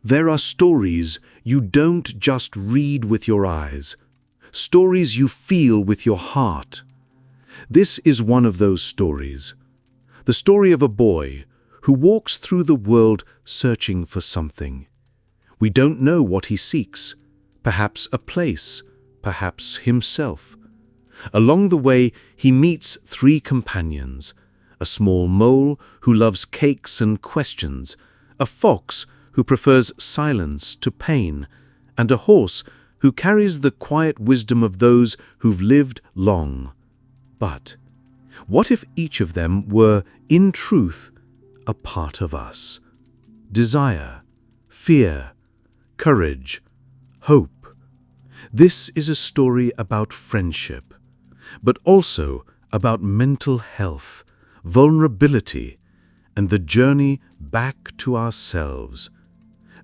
There are stories you don't just read with your eyes, stories you feel with your heart. This is one of those stories. The story of a boy who walks through the world searching for something. We don't know what he seeks, perhaps a place, perhaps himself. Along the way, he meets three companions: a small mole who loves cakes and questions, a fox who prefers silence to pain, and a horse who carries the quiet wisdom of those who've lived long. But what if each of them were, in truth, a part of us? Desire, fear, courage, hope. This is a story about friendship, but also about mental health, vulnerability, and the journey back to ourselves.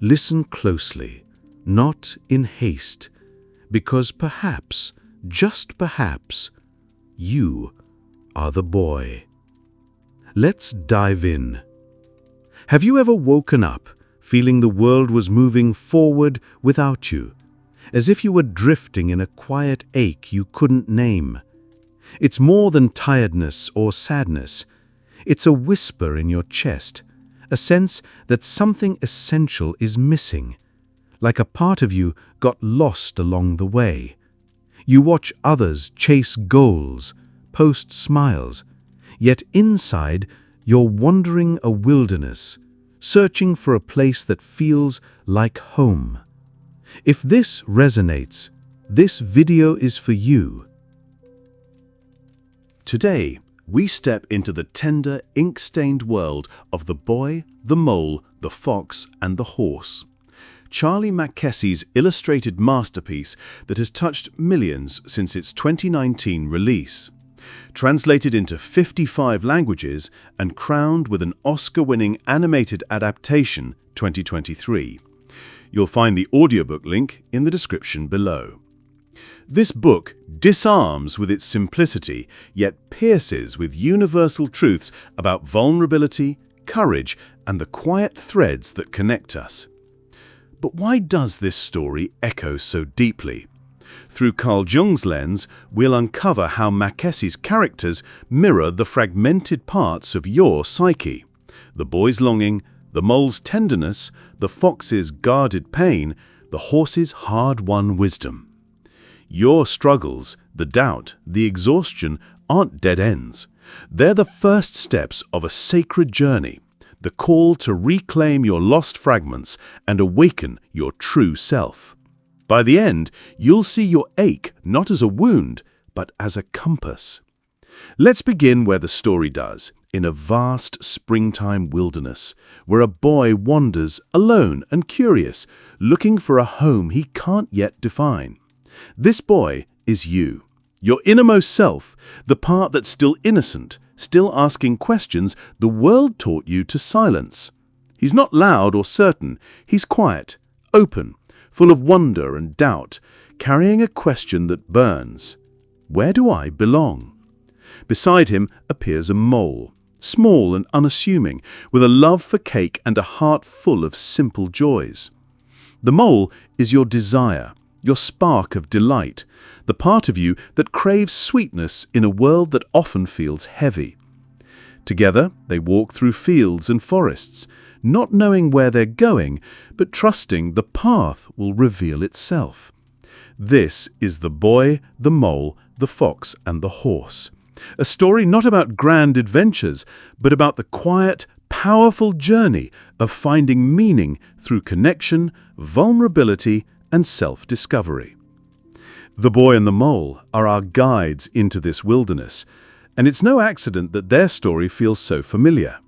Listen closely, not in haste, because perhaps, just perhaps, you are the boy. Let's dive in. Have you ever woken up feeling the world was moving forward without you, as if you were drifting in a quiet ache you couldn't name? It's more than tiredness or sadness. It's a whisper in your chest, a sense that something essential is missing, like a part of you got lost along the way. You watch others chase goals, post smiles, yet inside you're wandering a wilderness, searching for a place that feels like home. If this resonates, this video is for you. Today, we step into the tender, ink-stained world of the boy, the mole, the fox, and the horse. Charlie Mackesy's illustrated masterpiece that has touched millions since its 2019 release. Translated into 55 languages and crowned with an Oscar-winning animated adaptation 2023. You'll find the audiobook link in the description below. This book disarms with its simplicity, yet pierces with universal truths about vulnerability, courage, and the quiet threads that connect us. But why does this story echo so deeply? Through Carl Jung's lens, we'll uncover how Mackesy's characters mirror the fragmented parts of your psyche. The boy's longing, the mole's tenderness, the fox's guarded pain, the horse's hard-won wisdom. Your struggles, the doubt, the exhaustion aren't dead ends. They're the first steps of a sacred journey, the call to reclaim your lost fragments and awaken your true self. By the end, you'll see your ache not as a wound, but as a compass. Let's begin where the story does, in a vast springtime wilderness, where a boy wanders alone and curious, looking for a home he can't yet define. This boy is you, your innermost self, the part that's still innocent, still asking questions the world taught you to silence. He's not loud or certain, he's quiet, open, full of wonder and doubt, carrying a question that burns. Where do I belong? Beside him appears a mole, small and unassuming, with a love for cake and a heart full of simple joys. The mole is your desire, your spark of delight, the part of you that craves sweetness in a world that often feels heavy. Together, they walk through fields and forests, not knowing where they're going, but trusting the path will reveal itself. This is the boy, the mole, the fox, and the horse. A story not about grand adventures, but about the quiet, powerful journey of finding meaning through connection, vulnerability, and self-discovery. The boy and the mole are our guides into this wilderness, and it's no accident that their story feels so familiar.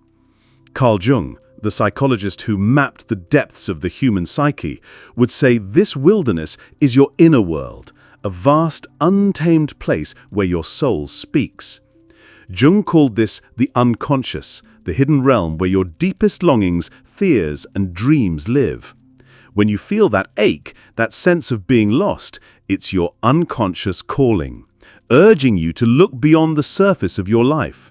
Carl Jung, the psychologist who mapped the depths of the human psyche, would say this wilderness is your inner world, a vast, untamed place where your soul speaks. Jung called this the unconscious, the hidden realm where your deepest longings, fears, and dreams live. When you feel that ache, that sense of being lost, it's your unconscious calling, urging you to look beyond the surface of your life.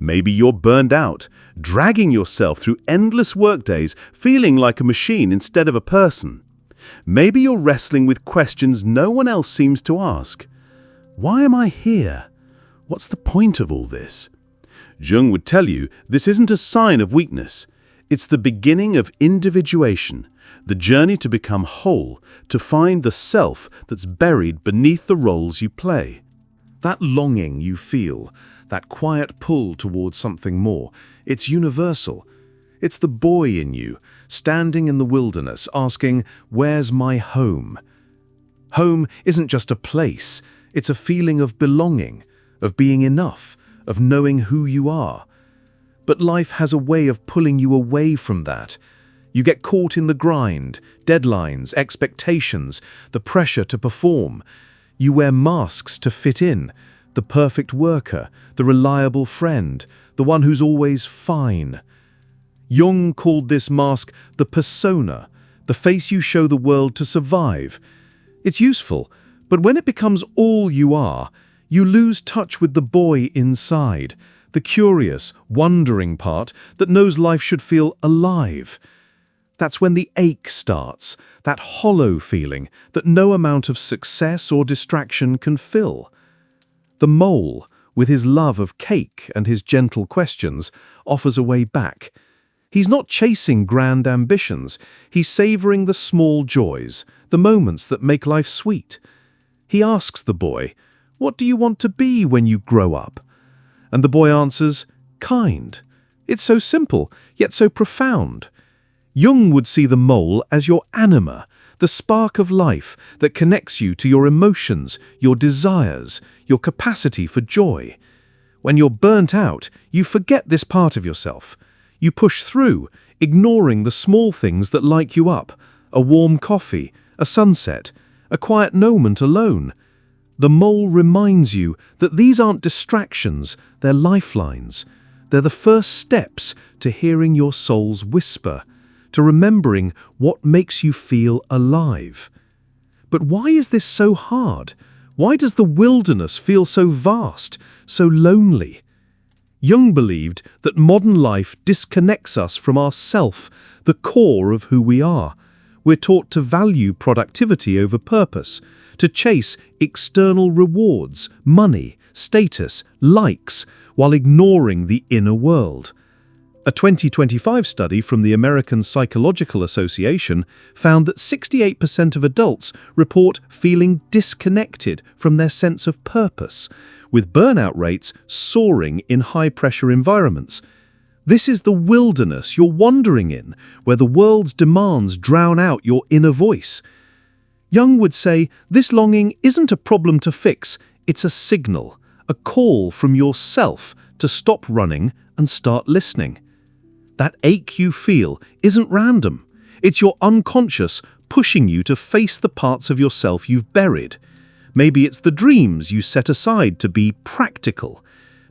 Maybe you're burned out, dragging yourself through endless workdays, feeling like a machine instead of a person. Maybe you're wrestling with questions no one else seems to ask. Why am I here? What's the point of all this? Jung would tell you this isn't a sign of weakness. It's the beginning of individuation, the journey to become whole, to find the self that's buried beneath the roles you play. That longing you feel, that quiet pull towards something more, it's universal. It's the boy in you, standing in the wilderness, asking, "Where's my home?" Home isn't just a place, it's a feeling of belonging, of being enough, of knowing who you are. But life has a way of pulling you away from that. You get caught in the grind, deadlines, expectations, the pressure to perform. You wear masks to fit in, the perfect worker, the reliable friend, the one who's always fine. Jung called this mask the persona, the face you show the world to survive. It's useful, but when it becomes all you are, you lose touch with the boy inside, the curious, wondering part that knows life should feel alive. That's when the ache starts, that hollow feeling that no amount of success or distraction can fill. The mole, with his love of cake and his gentle questions, offers a way back. He's not chasing grand ambitions, he's savoring the small joys, the moments that make life sweet. He asks the boy, "What do you want to be when you grow up?" And the boy answers, "Kind." It's so simple, yet so profound. Jung would see the mole as your anima, the spark of life that connects you to your emotions, your desires, your capacity for joy. When you're burnt out, you forget this part of yourself. You push through, ignoring the small things that light you up, a warm coffee, a sunset, a quiet moment alone. The mole reminds you that these aren't distractions, they're lifelines. They're the first steps to hearing your soul's whisper, to remembering what makes you feel alive. But why is this so hard? Why does the wilderness feel so vast, so lonely? Jung believed that modern life disconnects us from our self, the core of who we are. We're taught to value productivity over purpose, to chase external rewards, money, status, likes, while ignoring the inner world. A 2025 study from the American Psychological Association found that 68% of adults report feeling disconnected from their sense of purpose, with burnout rates soaring in high-pressure environments. This is the wilderness you're wandering in, where the world's demands drown out your inner voice. Jung would say this longing isn't a problem to fix, it's a signal, a call from yourself to stop running and start listening. That ache you feel isn't random. It's your unconscious pushing you to face the parts of yourself you've buried. Maybe it's the dreams you set aside to be practical.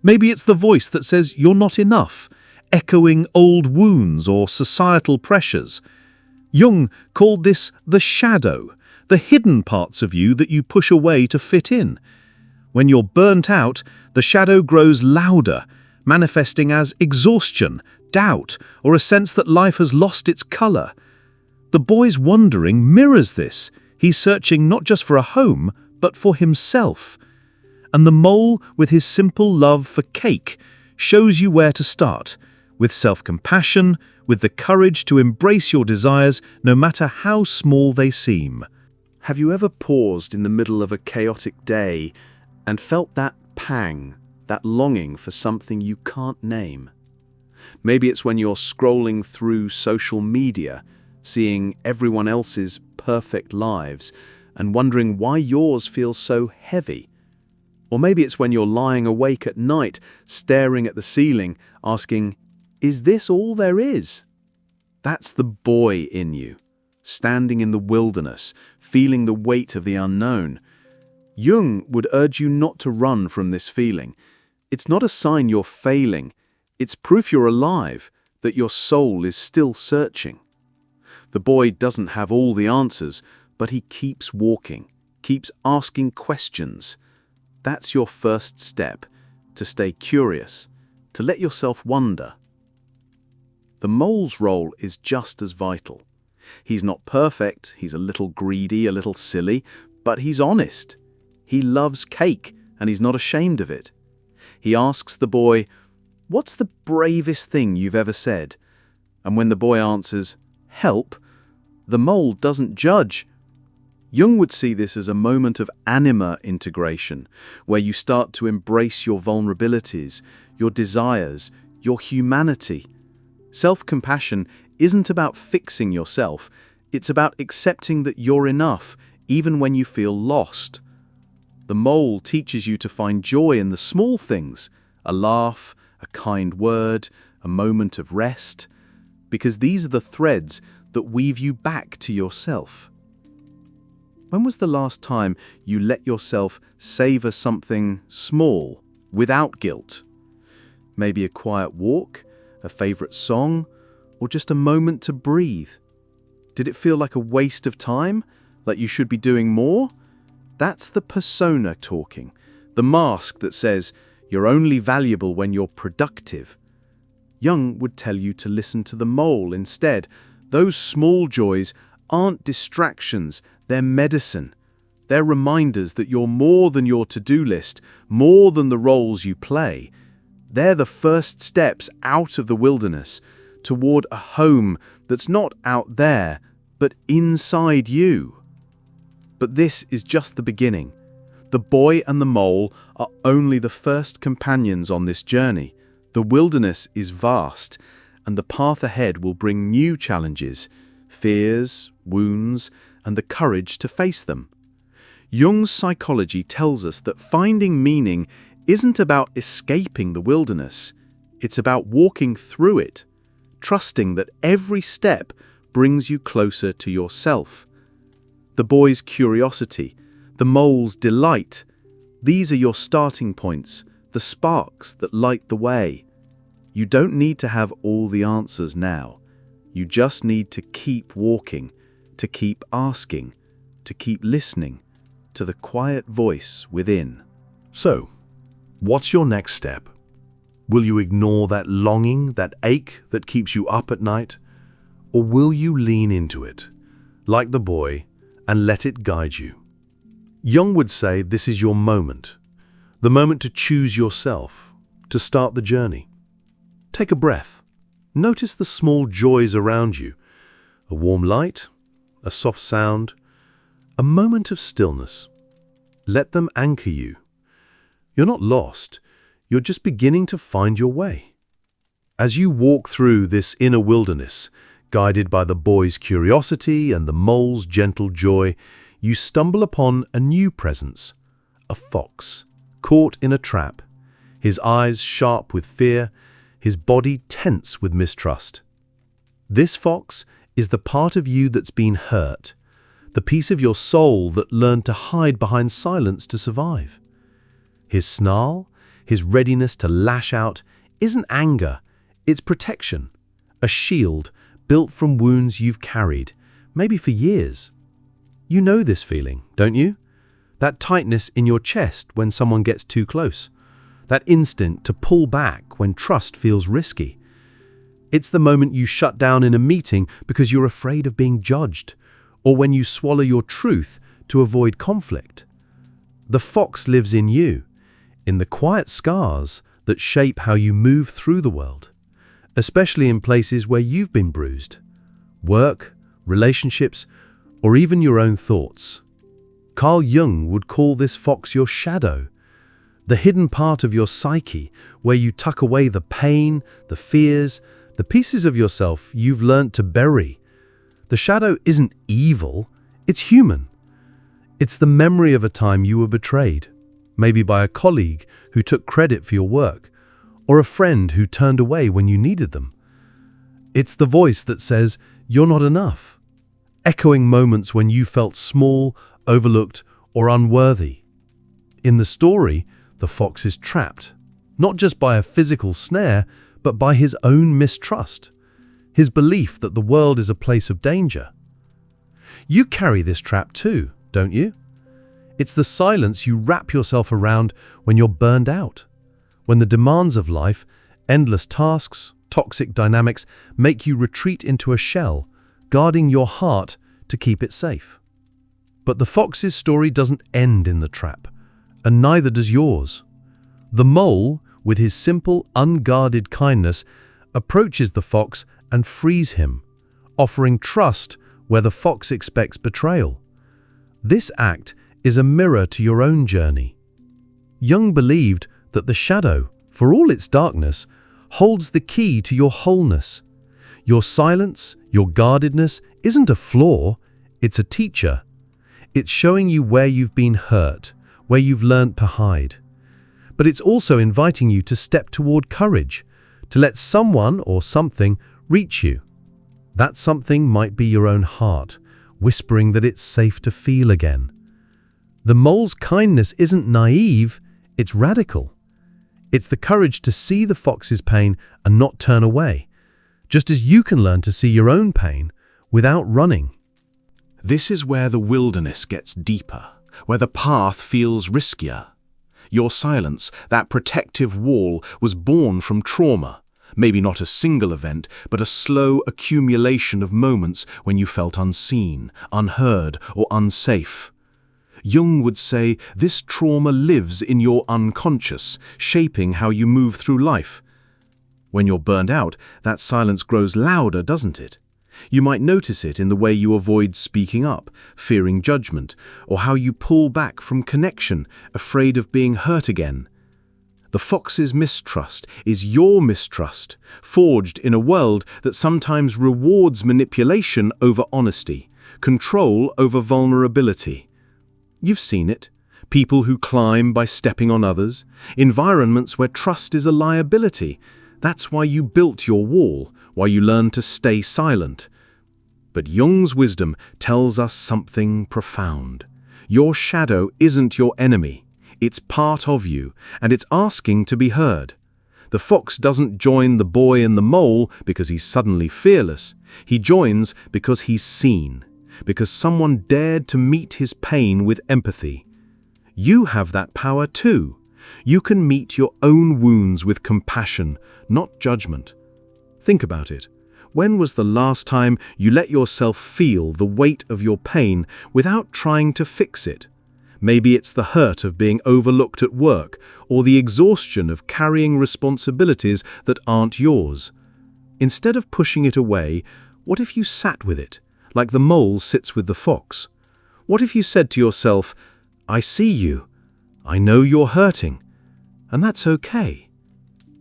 Maybe it's the voice that says you're not enough, echoing old wounds or societal pressures. Jung called this the shadow, the hidden parts of you that you push away to fit in. When you're burnt out, the shadow grows louder, manifesting as exhaustion, doubt, or a sense that life has lost its color. The boy's wandering mirrors this. He's searching not just for a home, but for himself. And the mole, with his simple love for cake, shows you where to start, with self-compassion, with the courage to embrace your desires no matter how small they seem. Have you ever paused in the middle of a chaotic day and felt that pang, that longing for something you can't name? Maybe it's when you're scrolling through social media, seeing everyone else's perfect lives, and wondering why yours feels so heavy. Or maybe it's when you're lying awake at night, staring at the ceiling, asking, "Is this all there is?" That's the boy in you, standing in the wilderness, feeling the weight of the unknown. Jung would urge you not to run from this feeling. It's not a sign you're failing. It's proof you're alive, that your soul is still searching. The boy doesn't have all the answers, but he keeps walking, keeps asking questions. That's your first step, to stay curious, to let yourself wonder. The mole's role is just as vital. He's not perfect, he's a little greedy, a little silly, but he's honest. He loves cake, and he's not ashamed of it. He asks the boy, "What's the bravest thing you've ever said?" And when the boy answers, "Help," the mole doesn't judge. Jung would see this as a moment of anima integration, where you start to embrace your vulnerabilities, your desires, your humanity. Self-compassion isn't about fixing yourself, it's about accepting that you're enough, even when you feel lost. The mole teaches you to find joy in the small things, a laugh, a kind word, a moment of rest, because these are the threads that weave you back to yourself. When was the last time you let yourself savor something small, without guilt? Maybe a quiet walk, a favorite song, or just a moment to breathe. Did it feel like a waste of time? Like you should be doing more? That's the persona talking, the mask that says you're only valuable when you're productive. Jung would tell you to listen to the mole instead. Those small joys aren't distractions, they're medicine. They're reminders that you're more than your to-do list, more than the roles you play. They're the first steps out of the wilderness, toward a home that's not out there, but inside you. But this is just the beginning. The boy and the mole are only the first companions on this journey. The wilderness is vast, and the path ahead will bring new challenges, fears, wounds, and the courage to face them. Jung's psychology tells us that finding meaning isn't about escaping the wilderness. It's about walking through it, trusting that every step brings you closer to yourself. The boy's curiosity, the mole's delight, these are your starting points, the sparks that light the way. You don't need to have all the answers now. You just need to keep walking, to keep asking, to keep listening to the quiet voice within. So, what's your next step? Will you ignore that longing, that ache that keeps you up at night? Or will you lean into it, like the boy, and let it guide you? Jung would say this is your moment, the moment to choose yourself, to start the journey. Take a breath. Notice the small joys around you. A warm light, a soft sound, a moment of stillness. Let them anchor you. You're not lost. You're just beginning to find your way. As you walk through this inner wilderness, guided by the boy's curiosity and the mole's gentle joy, you stumble upon a new presence, a fox, caught in a trap, his eyes sharp with fear, his body tense with mistrust. This fox is the part of you that's been hurt, the piece of your soul that learned to hide behind silence to survive. His snarl, his readiness to lash out, isn't anger, it's protection, a shield built from wounds you've carried, maybe for years. You know this feeling, don't you? That tightness in your chest when someone gets too close. That instinct to pull back when trust feels risky. It's the moment you shut down in a meeting because you're afraid of being judged, or when you swallow your truth to avoid conflict. The fox lives in you, in the quiet scars that shape how you move through the world, especially in places where you've been bruised. Work, relationships, or even your own thoughts. Carl Jung would call this fox your shadow, the hidden part of your psyche where you tuck away the pain, the fears, the pieces of yourself you've learnt to bury. The shadow isn't evil, it's human. It's the memory of a time you were betrayed, maybe by a colleague who took credit for your work, or a friend who turned away when you needed them. It's the voice that says, "You're not enough," echoing moments when you felt small, overlooked, or unworthy. In the story, the fox is trapped, not just by a physical snare, but by his own mistrust, his belief that the world is a place of danger. You carry this trap too, don't you? It's the silence you wrap yourself around when you're burned out, when the demands of life Endless tasks, toxic dynamics make you retreat into a shell, guarding your heart to keep it safe. But the fox's story doesn't end in the trap, and neither does yours. The mole, with his simple, unguarded kindness, approaches the fox and frees him, offering trust where the fox expects betrayal. This act is a mirror to your own journey. Jung believed that the shadow, for all its darkness, holds the key to your wholeness. Your silence, your guardedness, isn't a flaw, it's a teacher. It's showing you where you've been hurt, where you've learned to hide. But it's also inviting you to step toward courage, to let someone or something reach you. That something might be your own heart, whispering that it's safe to feel again. The mole's kindness isn't naive, it's radical. It's the courage to see the fox's pain and not turn away, just as you can learn to see your own pain without running. This is where the wilderness gets deeper, where the path feels riskier. Your silence, that protective wall, was born from trauma. Maybe not a single event, but a slow accumulation of moments when you felt unseen, unheard, or unsafe. Jung would say this trauma lives in your unconscious, shaping how you move through life. When you're burned out, that silence grows louder, doesn't it? You might notice it in the way you avoid speaking up, fearing judgment, or how you pull back from connection, afraid of being hurt again. The fox's mistrust is your mistrust, forged in a world that sometimes rewards manipulation over honesty, control over vulnerability. You've seen it. People who climb by stepping on others, environments where trust is a liability. That's why you built your wall, why you learned to stay silent. But Jung's wisdom tells us something profound. Your shadow isn't your enemy. It's part of you, and it's asking to be heard. The fox doesn't join the boy and the mole because he's suddenly fearless. He joins because he's seen, because someone dared to meet his pain with empathy. You have that power too. You can meet your own wounds with compassion, not judgment. Think about it. When was the last time you let yourself feel the weight of your pain without trying to fix it? Maybe it's the hurt of being overlooked at work, or the exhaustion of carrying responsibilities that aren't yours. Instead of pushing it away, what if you sat with it, like the mole sits with the fox? What if you said to yourself, "I see you. I know you're hurting. And that's okay."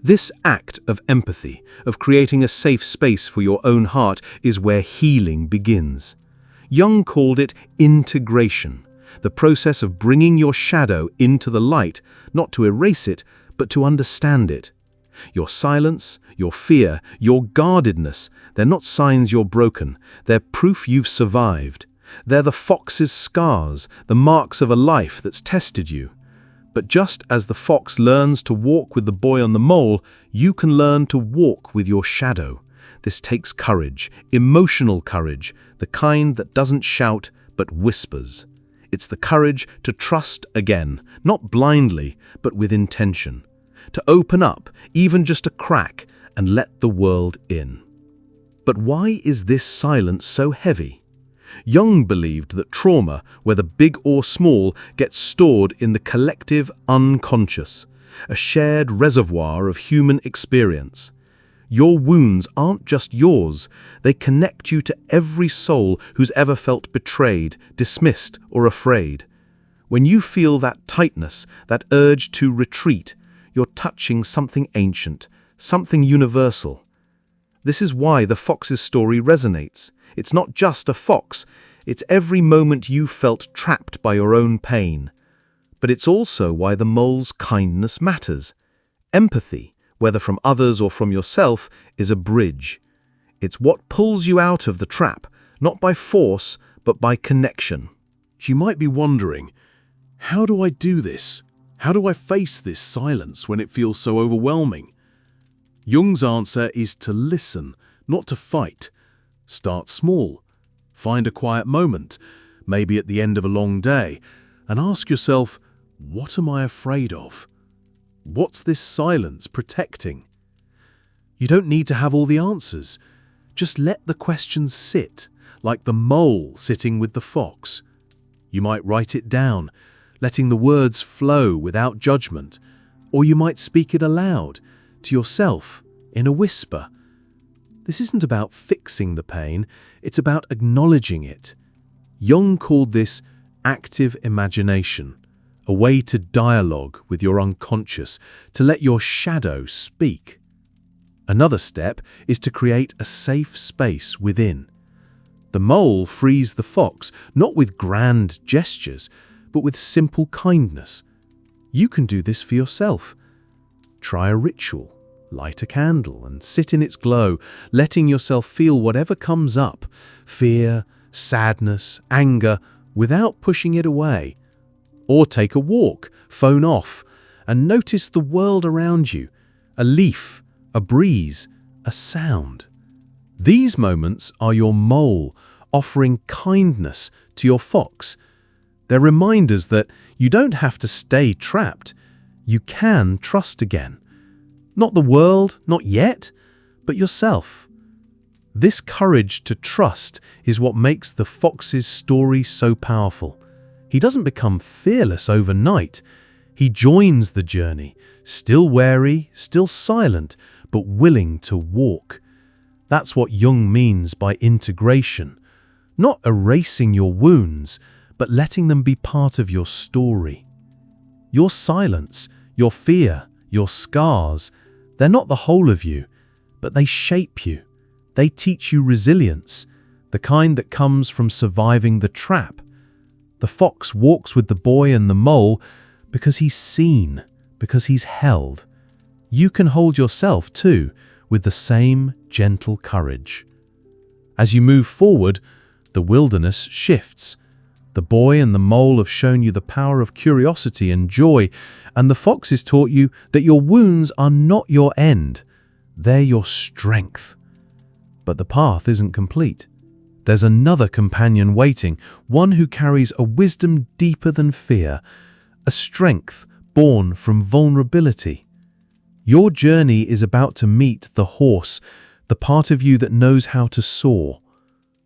This act of empathy, of creating a safe space for your own heart, is where healing begins. Jung called it integration, the process of bringing your shadow into the light, not to erase it, but to understand it. Your silence, your fear, your guardedness, they're not signs you're broken, they're proof you've survived. They're the fox's scars, the marks of a life that's tested you. But just as the fox learns to walk with the boy on the mole, you can learn to walk with your shadow. This takes courage, emotional courage, the kind that doesn't shout but whispers. It's the courage to trust again, not blindly, but with intention. To open up, even just a crack, and let the world in. But why is this silence so heavy? Jung believed that trauma, whether big or small, gets stored in the collective unconscious, a shared reservoir of human experience. Your wounds aren't just yours, they connect you to every soul who's ever felt betrayed, dismissed, or afraid. When you feel that tightness, that urge to retreat, you're touching something ancient, something universal. This is why the fox's story resonates. It's not just a fox, it's every moment you felt trapped by your own pain. But it's also why the mole's kindness matters. Empathy, whether from others or from yourself, is a bridge. It's what pulls you out of the trap, not by force, but by connection. You might be wondering, how do I do this? How do I face this silence when it feels so overwhelming? Jung's answer is to listen, not to fight. Start small. Find a quiet moment, maybe at the end of a long day, and ask yourself, what am I afraid of? What's this silence protecting? You don't need to have all the answers. Just let the questions sit, like the mole sitting with the fox. You might write it down, letting the words flow without judgment, or you might speak it aloud, to yourself, in a whisper. This isn't about fixing the pain, it's about acknowledging it. Jung called this active imagination, a way to dialogue with your unconscious, to let your shadow speak. Another step is to create a safe space within. The mole frees the fox, not with grand gestures, but with simple kindness. You can do this for yourself. Try a ritual, light a candle and sit in its glow, letting yourself feel whatever comes up, fear, sadness, anger, without pushing it away. Or take a walk, phone off, and notice the world around you, a leaf, a breeze, a sound. These moments are your mole offering kindness to your fox. They're reminders that you don't have to stay trapped. You can trust again. Not the world, not yet, but yourself. This courage to trust is what makes the fox's story so powerful. He doesn't become fearless overnight. He joins the journey, still wary, still silent, but willing to walk. That's what Jung means by integration. Not erasing your wounds, but letting them be part of your story. Your silence, your fear, your scars, they're not the whole of you, but they shape you. They teach you resilience, the kind that comes from surviving the trap. The fox walks with the boy and the mole because he's seen, because he's held. You can hold yourself too, with the same gentle courage. As you move forward, the wilderness shifts. The boy and the mole have shown you the power of curiosity and joy, and the fox has taught you that your wounds are not your end, they're your strength. But the path isn't complete. There's another companion waiting, one who carries a wisdom deeper than fear, a strength born from vulnerability. Your journey is about to meet the horse, the part of you that knows how to soar.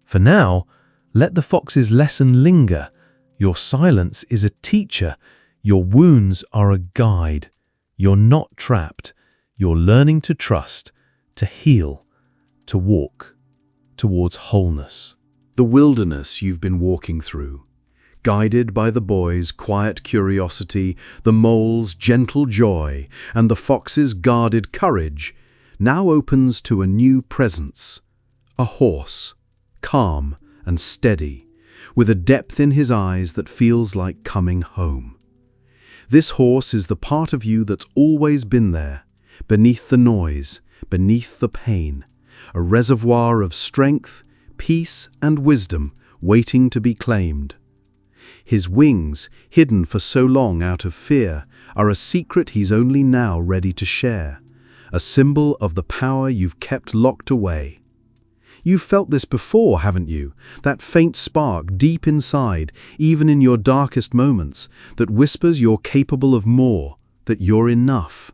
For now, let the fox's lesson linger. Your silence is a teacher. Your wounds are a guide. You're not trapped. You're learning to trust, to heal, to walk towards wholeness. The wilderness you've been walking through, guided by the boy's quiet curiosity, the mole's gentle joy, and the fox's guarded courage, now opens to a new presence. A horse, calm and steady, with a depth in his eyes that feels like coming home. This horse is the part of you that's always been there, beneath the noise, beneath the pain, a reservoir of strength, peace and wisdom waiting to be claimed. His wings, hidden for so long out of fear, are a secret he's only now ready to share, a symbol of the power you've kept locked away. You've felt this before, haven't you? That faint spark deep inside, even in your darkest moments, that whispers you're capable of more, that you're enough.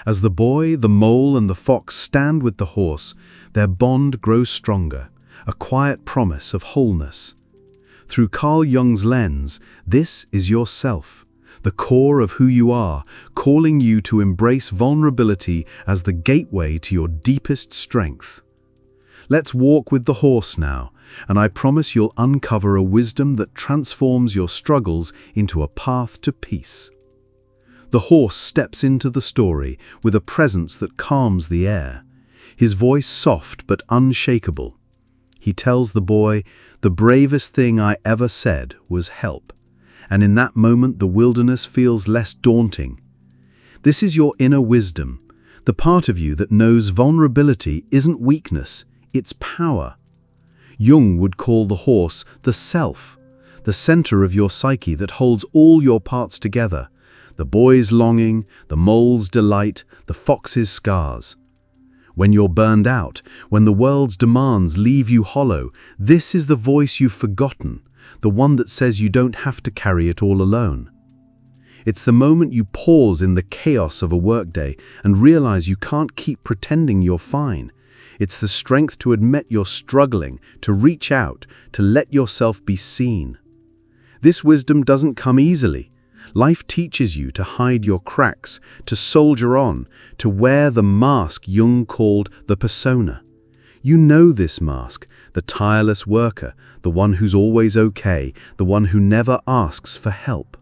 As the boy, the mole and the fox stand with the horse, their bond grows stronger, a quiet promise of wholeness. Through Carl Jung's lens, this is yourself, the core of who you are, calling you to embrace vulnerability as the gateway to your deepest strength. Let's walk with the horse now, and I promise you'll uncover a wisdom that transforms your struggles into a path to peace. The horse steps into the story with a presence that calms the air, his voice soft but unshakable. He tells the boy, "The bravest thing I ever said was help," and in that moment the wilderness feels less daunting. This is your inner wisdom, the part of you that knows vulnerability isn't weakness, it's power. Jung would call the horse the self, the center of your psyche that holds all your parts together, the boy's longing, the mole's delight, the fox's scars. When you're burned out, when the world's demands leave you hollow, this is the voice you've forgotten, the one that says you don't have to carry it all alone. It's the moment you pause in the chaos of a workday and realize you can't keep pretending you're fine. It's the strength to admit you're struggling, to reach out, to let yourself be seen. This wisdom doesn't come easily. Life teaches you to hide your cracks, to soldier on, to wear the mask Jung called the persona. You know this mask, the tireless worker, the one who's always okay, the one who never asks for help.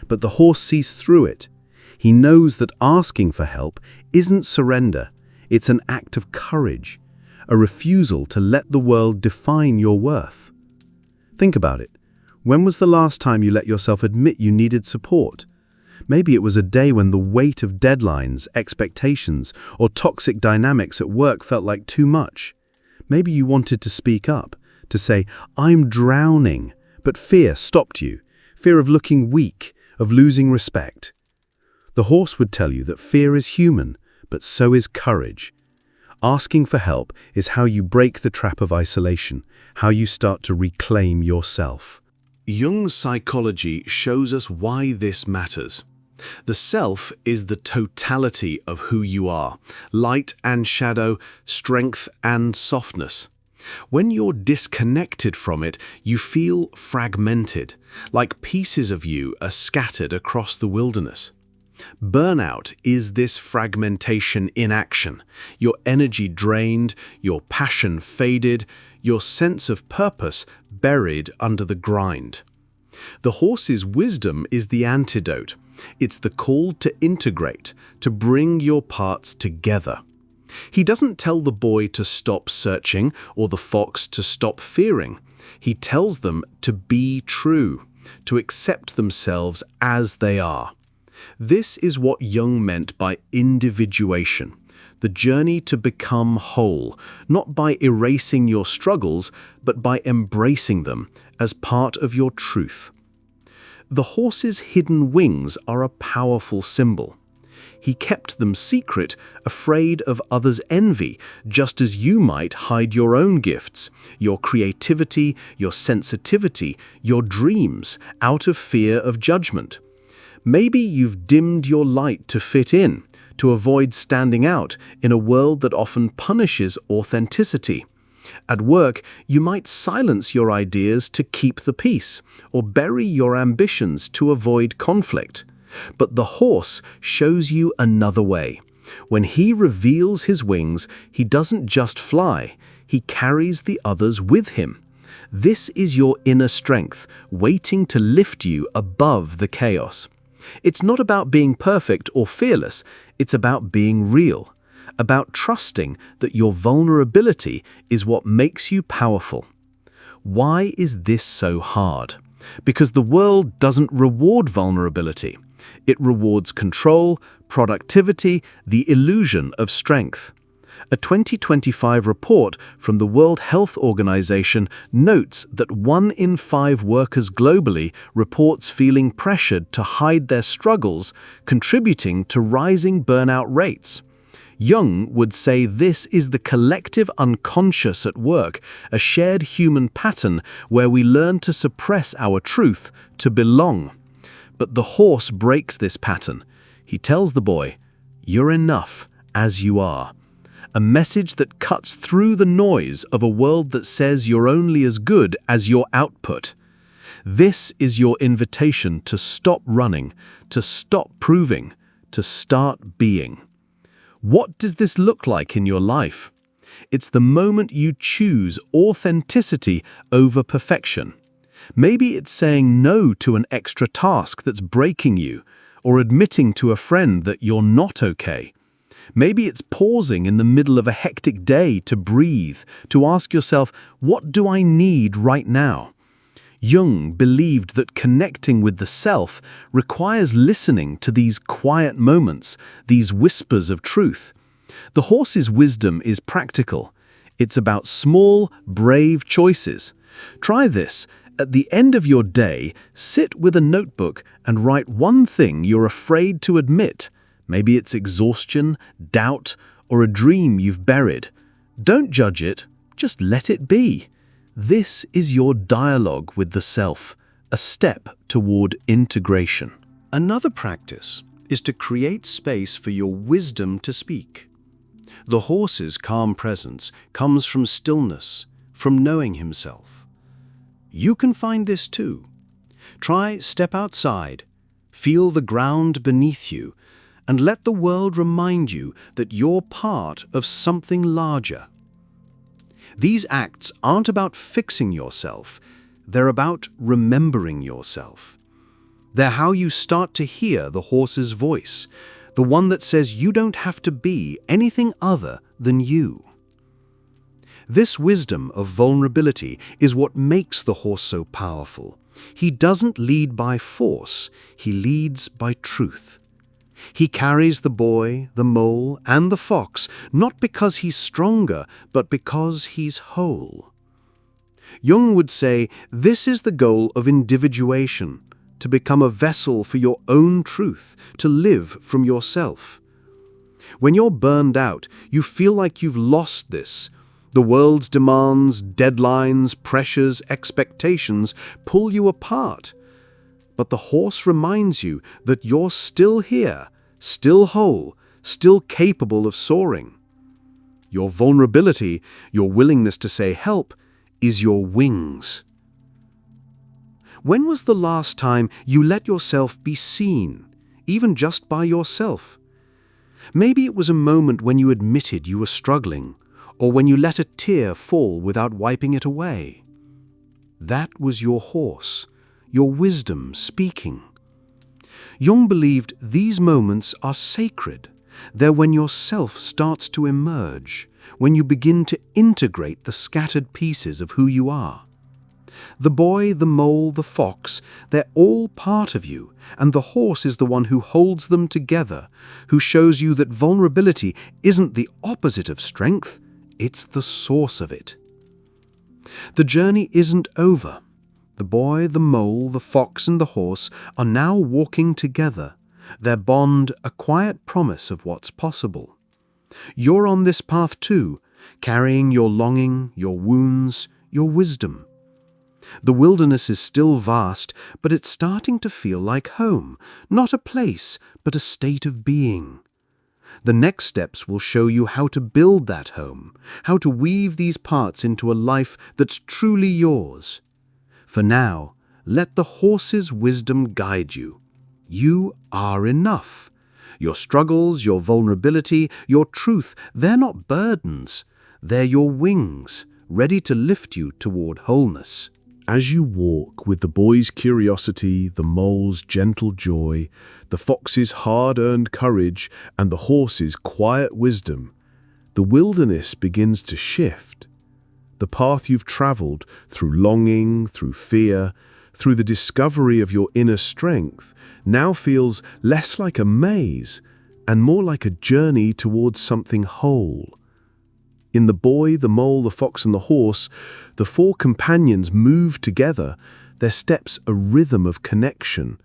But the horse sees through it. He knows that asking for help isn't surrender. It's an act of courage, a refusal to let the world define your worth. Think about it. When was the last time you let yourself admit you needed support? Maybe it was a day when the weight of deadlines, expectations, or toxic dynamics at work felt like too much. Maybe you wanted to speak up, to say, "I'm drowning," but fear stopped you. Fear of looking weak, of losing respect. The horse would tell you that fear is human, but so is courage. Asking for help is how you break the trap of isolation, how you start to reclaim yourself. Jung's psychology shows us why this matters. The self is the totality of who you are, light and shadow, strength and softness. When you're disconnected from it, you feel fragmented, like pieces of you are scattered across the wilderness. Burnout is this fragmentation in action. Your energy drained, your passion faded, your sense of purpose buried under the grind. The horse's wisdom is the antidote. It's the call to integrate, to bring your parts together. He doesn't tell the boy to stop searching or the fox to stop fearing. He tells them to be true, to accept themselves as they are. This is what Jung meant by individuation, the journey to become whole, not by erasing your struggles, but by embracing them as part of your truth. The horse's hidden wings are a powerful symbol. He kept them secret, afraid of others' envy, just as you might hide your own gifts, your creativity, your sensitivity, your dreams, out of fear of judgment. Maybe you've dimmed your light to fit in, to avoid standing out in a world that often punishes authenticity. At work, you might silence your ideas to keep the peace, or bury your ambitions to avoid conflict. But the horse shows you another way. When he reveals his wings, he doesn't just fly, he carries the others with him. This is your inner strength, waiting to lift you above the chaos. It's not about being perfect or fearless, it's about being real, about trusting that your vulnerability is what makes you powerful. Why is this so hard? Because the world doesn't reward vulnerability. It rewards control, productivity, the illusion of strength. A 2025 report from the World Health Organization notes that 1 in 5 workers globally reports feeling pressured to hide their struggles, contributing to rising burnout rates. Jung would say this is the collective unconscious at work, a shared human pattern where we learn to suppress our truth, to belong. But the horse breaks this pattern. He tells the boy, "You're enough as you are." A message that cuts through the noise of a world that says you're only as good as your output. This is your invitation to stop running, to stop proving, to start being. What does this look like in your life? It's the moment you choose authenticity over perfection. Maybe it's saying no to an extra task that's breaking you, or admitting to a friend that you're not okay. Maybe it's pausing in the middle of a hectic day to breathe, to ask yourself, what do I need right now? Jung believed that connecting with the self requires listening to these quiet moments, these whispers of truth. The horse's wisdom is practical. It's about small, brave choices. Try this. At the end of your day, sit with a notebook and write one thing you're afraid to admit. Maybe it's exhaustion, doubt, or a dream you've buried. Don't judge it, just let it be. This is your dialogue with the self, a step toward integration. Another practice is to create space for your wisdom to speak. The horse's calm presence comes from stillness, from knowing himself. You can find this too. Try step outside, feel the ground beneath you, and let the world remind you that you're part of something larger. These acts aren't about fixing yourself, they're about remembering yourself. They're how you start to hear the horse's voice, the one that says you don't have to be anything other than you. This wisdom of vulnerability is what makes the horse so powerful. He doesn't lead by force, he leads by truth. He carries the boy, the mole, and the fox, not because he's stronger, but because he's whole. Jung would say this is the goal of individuation, to become a vessel for your own truth, to live from yourself. When you're burned out, you feel like you've lost this. The world's demands, deadlines, pressures, expectations pull you apart. But the horse reminds you that you're still here, still whole, still capable of soaring. Your vulnerability, your willingness to say help, is your wings. When was the last time you let yourself be seen, even just by yourself? Maybe it was a moment when you admitted you were struggling, or when you let a tear fall without wiping it away. That was your horse, your wisdom speaking. Jung believed these moments are sacred. They're when yourself starts to emerge, when you begin to integrate the scattered pieces of who you are. The boy, the mole, the fox, they're all part of you, and the horse is the one who holds them together, who shows you that vulnerability isn't the opposite of strength, it's the source of it. The journey isn't over. The boy, the mole, the fox, and the horse are now walking together, their bond a quiet promise of what's possible. You're on this path too, carrying your longing, your wounds, your wisdom. The wilderness is still vast, but it's starting to feel like home, not a place, but a state of being. The next steps will show you how to build that home, how to weave these parts into a life that's truly yours. For now, let the horse's wisdom guide you. You are enough. Your struggles, your vulnerability, your truth, they're not burdens. They're your wings, ready to lift you toward wholeness. As you walk with the boy's curiosity, the mole's gentle joy, the fox's hard-earned courage, and the horse's quiet wisdom, the wilderness begins to shift. The path you've traveled through longing, through fear, through the discovery of your inner strength, now feels less like a maze and more like a journey towards something whole. In the boy, the mole, the fox, and the horse, the four companions move together, their steps a rhythm of connection,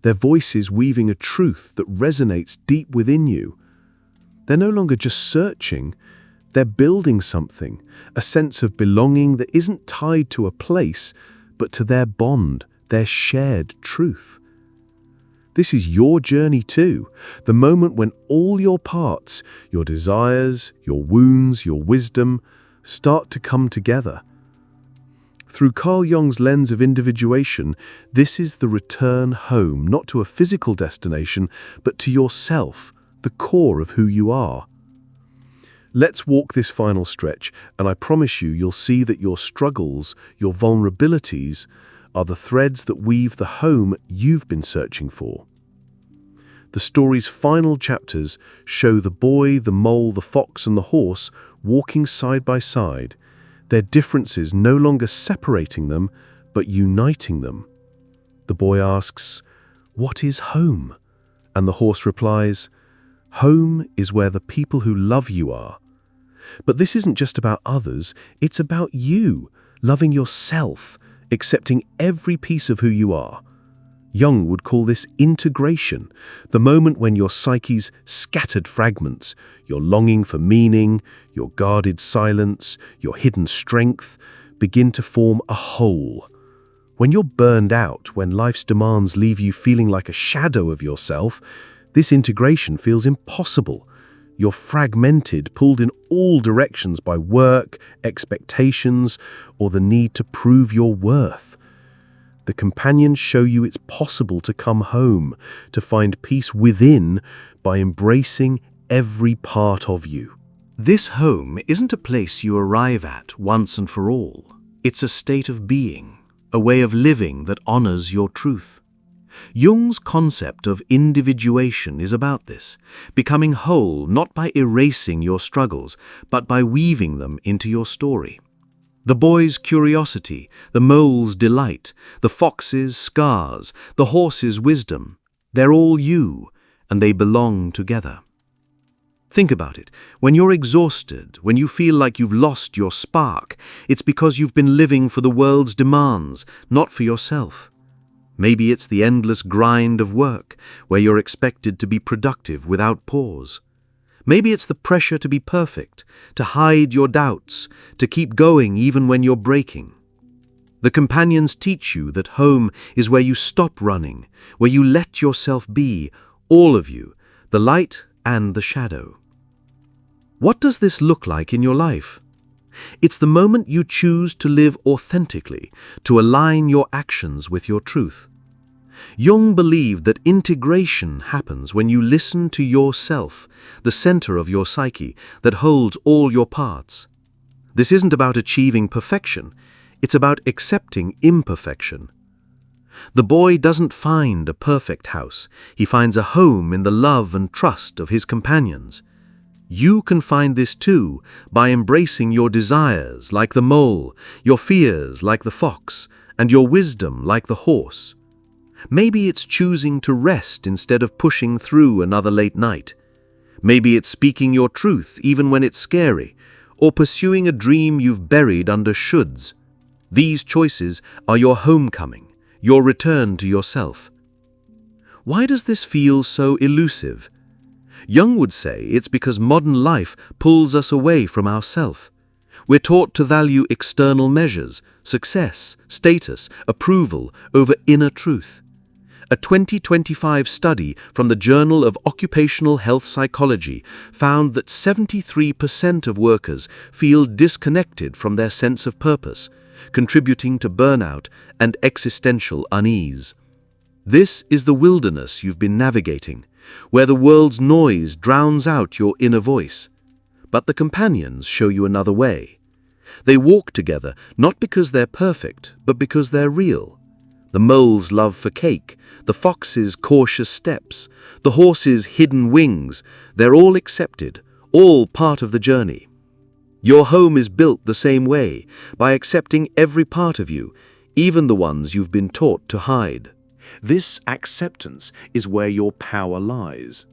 their voices weaving a truth that resonates deep within you. They're no longer just searching, they're building something, a sense of belonging that isn't tied to a place, but to their bond, their shared truth. This is your journey too, the moment when all your parts, your desires, your wounds, your wisdom, start to come together. Through Carl Jung's lens of individuation, this is the return home, not to a physical destination, but to yourself, the core of who you are. Let's walk this final stretch, and I promise you'll see that your struggles, your vulnerabilities, are the threads that weave the home you've been searching for. The story's final chapters show the boy, the mole, the fox, and the horse walking side by side, their differences no longer separating them, but uniting them. The boy asks, "What is home?" And the horse replies, "Home is where the people who love you are." But this isn't just about others, it's about you, loving yourself, accepting every piece of who you are. Jung would call this integration, the moment when your psyche's scattered fragments, your longing for meaning, your guarded silence, your hidden strength, begin to form a whole. When you're burned out, when life's demands leave you feeling like a shadow of yourself, this integration feels impossible. You're fragmented, pulled in all directions by work, expectations, or the need to prove your worth. The companions show you it's possible to come home, to find peace within by embracing every part of you. This home isn't a place you arrive at once and for all. It's a state of being, a way of living that honors your truth. Jung's concept of individuation is about this, becoming whole not by erasing your struggles, but by weaving them into your story. The boy's curiosity, the mole's delight, the fox's scars, the horse's wisdom, they're all you, and they belong together. Think about it. When you're exhausted, when you feel like you've lost your spark, it's because you've been living for the world's demands, not for yourself. Maybe it's the endless grind of work, where you're expected to be productive without pause. Maybe it's the pressure to be perfect, to hide your doubts, to keep going even when you're breaking. The companions teach you that home is where you stop running, where you let yourself be, all of you, the light and the shadow. What does this look like in your life? It's the moment you choose to live authentically, to align your actions with your truth. Jung believed that integration happens when you listen to yourself, the center of your psyche that holds all your parts. This isn't about achieving perfection, it's about accepting imperfection. The boy doesn't find a perfect house, he finds a home in the love and trust of his companions. You can find this too by embracing your desires like the mole, your fears like the fox, and your wisdom like the horse. Maybe it's choosing to rest instead of pushing through another late night. Maybe it's speaking your truth even when it's scary, or pursuing a dream you've buried under shoulds. These choices are your homecoming, your return to yourself. Why does this feel so elusive? Jung would say it's because modern life pulls us away from ourself. We're taught to value external measures, success, status, approval over inner truth. A 2025 study from the Journal of Occupational Health Psychology found that 73% of workers feel disconnected from their sense of purpose, contributing to burnout and existential unease. This is the wilderness you've been navigating, where the world's noise drowns out your inner voice. But the companions show you another way. They walk together not because they're perfect, but because they're real. The mole's love for cake, the fox's cautious steps, the horse's hidden wings, they're all accepted, all part of the journey. Your home is built the same way, by accepting every part of you, even the ones you've been taught to hide. This acceptance is where your power lies.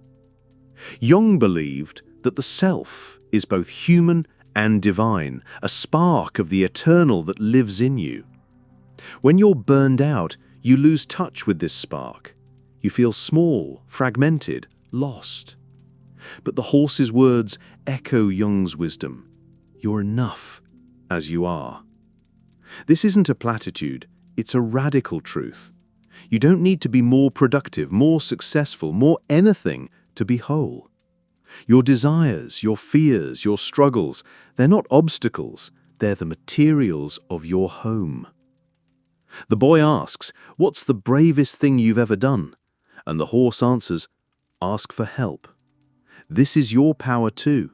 Jung believed that the self is both human and divine, a spark of the eternal that lives in you. When you're burned out, you lose touch with this spark. You feel small, fragmented, lost. But the horse's words echo Jung's wisdom. You're enough as you are. This isn't a platitude, it's a radical truth. You don't need to be more productive, more successful, more anything to be whole. Your desires, your fears, your struggles, they're not obstacles, they're the materials of your home. The boy asks, "What's the bravest thing you've ever done?" And the horse answers, "Ask for help." This is your power too,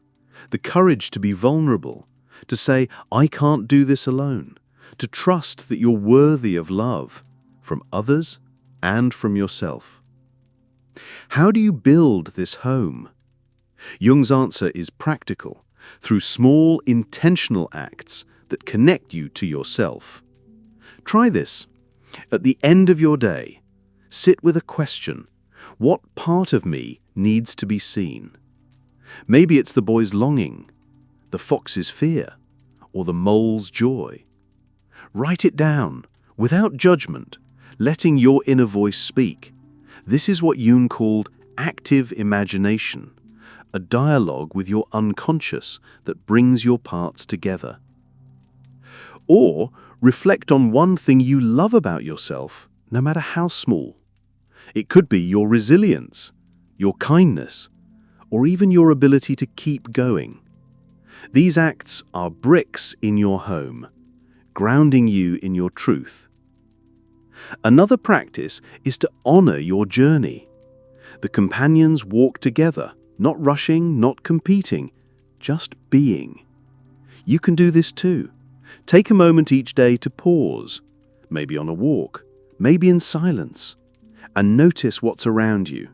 the courage to be vulnerable, to say, "I can't do this alone," to trust that you're worthy of love, from others and from yourself. How do you build this home? Jung's answer is practical, through small, intentional acts that connect you to yourself. Try this. At the end of your day, sit with a question. What part of me needs to be seen? Maybe it's the boy's longing, the fox's fear, or the mole's joy. Write it down, without judgment, letting your inner voice speak. This is what Jung called active imagination, a dialogue with your unconscious that brings your parts together. Or reflect on one thing you love about yourself, no matter how small. It could be your resilience, your kindness, or even your ability to keep going. These acts are bricks in your home, grounding you in your truth. Another practice is to honor your journey. The companions walk together, not rushing, not competing, just being. You can do this too. Take a moment each day to pause, maybe on a walk, maybe in silence, and notice what's around you.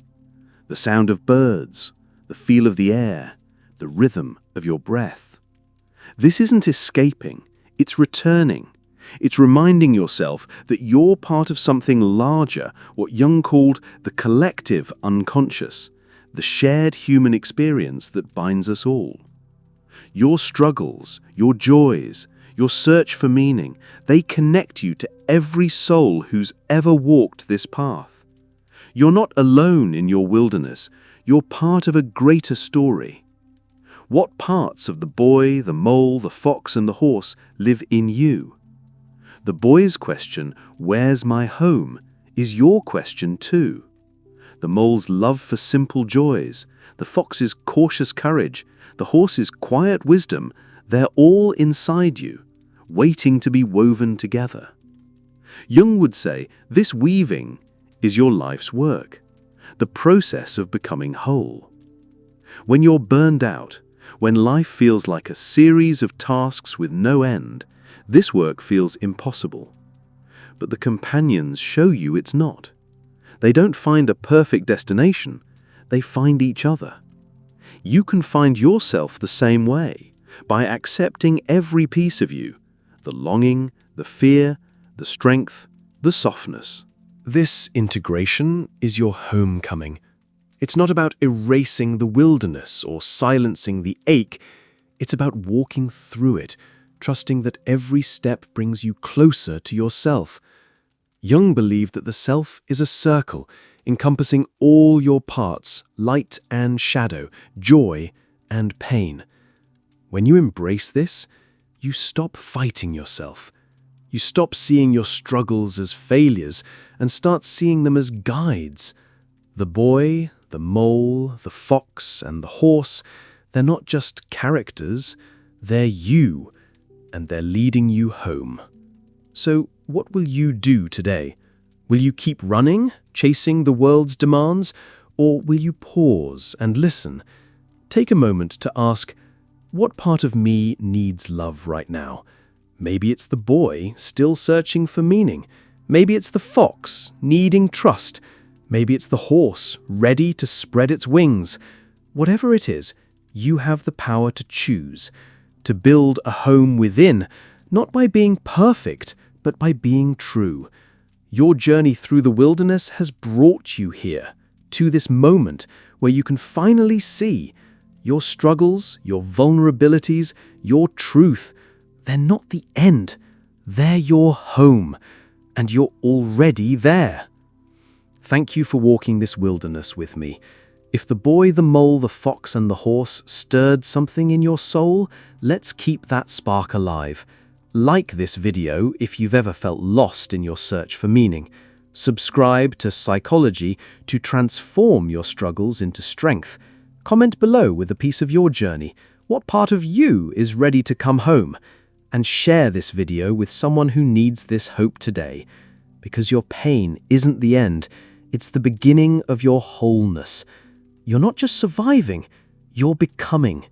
The sound of birds, the feel of the air, the rhythm of your breath. This isn't escaping, it's returning. It's reminding yourself that you're part of something larger, what Jung called the collective unconscious, the shared human experience that binds us all. Your struggles, your joys, your search for meaning, they connect you to every soul who's ever walked this path. You're not alone in your wilderness, you're part of a greater story. What parts of the boy, the mole, the fox, and the horse live in you? The boy's question, "Where's my home?" is your question too. The mole's love for simple joys, the fox's cautious courage, the horse's quiet wisdom, they're all inside you, waiting to be woven together. Jung would say this weaving is your life's work, the process of becoming whole. When you're burned out, when life feels like a series of tasks with no end, this work feels impossible. But the companions show you it's not. They don't find a perfect destination, they find each other. You can find yourself the same way, by accepting every piece of you, the longing, the fear, the strength, the softness. This integration is your homecoming. It's not about erasing the wilderness or silencing the ache. It's about walking through it, trusting that every step brings you closer to yourself. Jung believed that the self is a circle, encompassing all your parts, light and shadow, joy and pain. When you embrace this, you stop fighting yourself. You stop seeing your struggles as failures and start seeing them as guides. The boy, the mole, the fox, and the horse, they're not just characters, they're you, and they're leading you home. So, what will you do today? Will you keep running, chasing the world's demands, or will you pause and listen? Take a moment to ask, what part of me needs love right now? Maybe it's the boy still searching for meaning. Maybe it's the fox needing trust. Maybe it's the horse ready to spread its wings. Whatever it is, you have the power to choose, to build a home within, not by being perfect, but by being true. Your journey through the wilderness has brought you here, to this moment where you can finally see your struggles, your vulnerabilities, your truth. They're not the end. They're your home, and you're already there. Thank you for walking this wilderness with me. If the boy, the mole, the fox, and the horse stirred something in your soul, let's keep that spark alive. Like this video if you've ever felt lost in your search for meaning. Subscribe to Psikelogy to transform your struggles into strength. Comment below with a piece of your journey. What part of you is ready to come home? And share this video with someone who needs this hope today. Because your pain isn't the end, it's the beginning of your wholeness. You're not just surviving, you're becoming.